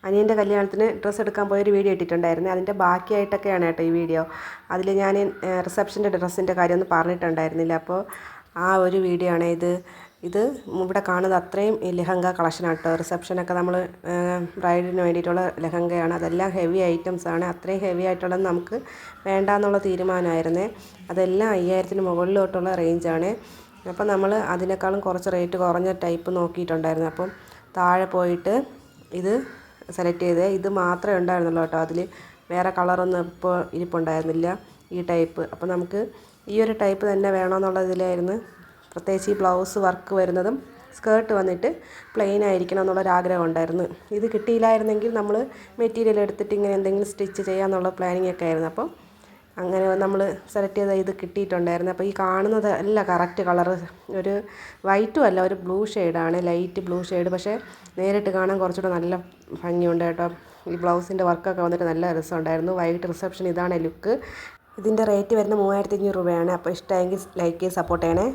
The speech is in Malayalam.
അനിയൻ്റെ കല്യാണത്തിന് ഡ്രസ്സ് എടുക്കാൻ പോയൊരു വീഡിയോ ഇട്ടിട്ടുണ്ടായിരുന്നു. അതിൻ്റെ ബാക്കിയായിട്ടൊക്കെയാണ് കേട്ടോ ഈ വീഡിയോ. അതിൽ ഞാൻ റിസപ്ഷൻ്റെ ഡ്രസ്സിൻ്റെ കാര്യമൊന്നും പറഞ്ഞിട്ടുണ്ടായിരുന്നില്ല. അപ്പോൾ ആ ഒരു വീഡിയോ ആണ് ഇത് ഇവിടെ കാണുന്നത് അത്രയും ഈ ലെഹങ്ക കളക്ഷനാണ് കേട്ടോ. റിസപ്ഷനൊക്കെ നമ്മൾ ബ്രൈഡിന് വേണ്ടിയിട്ടുള്ള ലെഹങ്കയാണ്. അതെല്ലാം ഹെവി ഐറ്റംസാണ്. അത്രയും ഹെവി ആയിട്ടുള്ളത് നമുക്ക് വേണ്ടാന്നുള്ള തീരുമാനമായിരുന്നേ. അതെല്ലാം 5000-ന് മുകളിലോട്ടുള്ള റേഞ്ചാണ്. അപ്പോൾ നമ്മൾ അതിനേക്കാളും കുറച്ച് റേറ്റ് കുറഞ്ഞ ടൈപ്പ് നോക്കിയിട്ടുണ്ടായിരുന്നു. അപ്പം താഴെ പോയിട്ട് ഇത് സെലക്ട് ചെയ്തേ. ഇത് മാത്രമേ ഉണ്ടായിരുന്നുള്ളൂ കേട്ടോ. അതിൽ വേറെ കളറൊന്നും ഇപ്പോൾ ഇരിപ്പുണ്ടായിരുന്നില്ല ഈ ടൈപ്പ്. അപ്പോൾ നമുക്ക് ഈ ഒരു ടൈപ്പ് തന്നെ വേണമെന്നുള്ളതിലായിരുന്നു. പ്രത്യേകിച്ച് ഈ ബ്ലൗസ് വർക്ക് വരുന്നതും സ്കേർട്ട് വന്നിട്ട് പ്ലെയിൻ ആയിരിക്കണം എന്നുള്ളൊരാഗ്രഹം ഉണ്ടായിരുന്നു. ഇത് കിട്ടിയില്ലായിരുന്നെങ്കിൽ നമ്മൾ മെറ്റീരിയൽ എടുത്തിട്ട് ഇങ്ങനെ എന്തെങ്കിലും സ്റ്റിച്ച് ചെയ്യാമെന്നുള്ള പ്ലാനിങ് ഒക്കെ ആയിരുന്നു. അപ്പം അങ്ങനെ നമ്മൾ സെലക്ട് ചെയ്ത ഇത് കിട്ടിയിട്ടുണ്ടായിരുന്നു. അപ്പോൾ ഈ കാണുന്നത് അല്ല കറക്റ്റ് കളറ്, ഒരു വൈറ്റും അല്ല, ഒരു ബ്ലൂ ഷെയ്ഡാണ്, ലൈറ്റ് ബ്ലൂ ഷെയ്ഡ്. പക്ഷേ നേരിട്ട് കാണാൻ കുറച്ചുകൂടെ നല്ല ഭംഗിയുണ്ട് കേട്ടോ. ഈ ബ്ലൗസിൻ്റെ വർക്കൊക്കെ വന്നിട്ട് നല്ല രസമുണ്ടായിരുന്നു. വൈകിട്ട് റിസപ്ഷൻ ഇതാണ് ലുക്ക്. ഇതിൻ്റെ റേറ്റ് വരുന്നത് 3500 രൂപയാണ്. അപ്പോൾ ഇഷ്ടമായെങ്കിൽ ലൈക്ക് ചെയ്ത് സപ്പോർട്ട് ചെയ്യണേ.